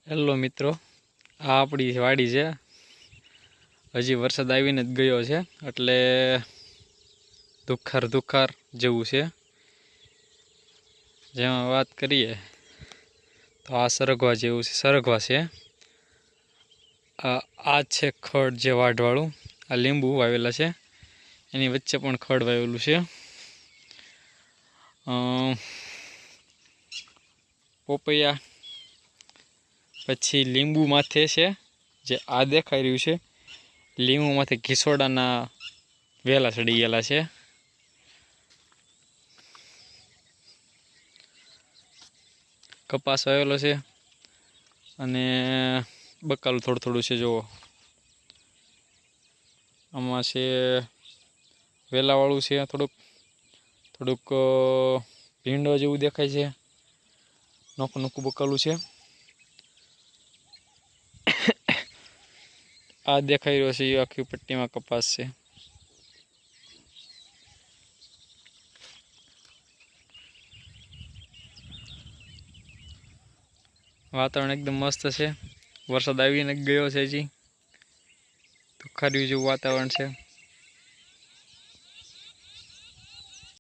Hello મિત્રો, આ આપણી વાડી છે. હજી વરસાદ આવીને જ ગયો છે, એટલે દુખાર જેવું છે. જેમાં વાત કરીએ તો આ સરગવા જેવું છે. સરગવા છે. આ છે ખડ જે વાઢવાળું. આ લીંબુ વાવેલા છે, એની વચ્ચે પણ ખડ વાવેલું છે. પોપૈયા પછી લીંબુ માથે છે, જે આ દેખાઈ રહ્યું છે. લીંબુ માથે ઘીસોડાના વેલા ચડી ગયેલા છે. કપાસ વાવેલો છે અને બકાલું થોડું છે. જુઓ, આમાં છે વેલાવાળું છે. થોડુંક ભીંડો જેવું દેખાય છે. નોખું બકાલું છે. આ દેખાઈ રહ્યો છે એ આખી પટ્ટીમાં કપાસ છે. વાતાવરણ એકદમ મસ્ત છે. વરસાદ આવીને ગયો છે. હજી દુખાર્યું જેવું વાતાવરણ છે.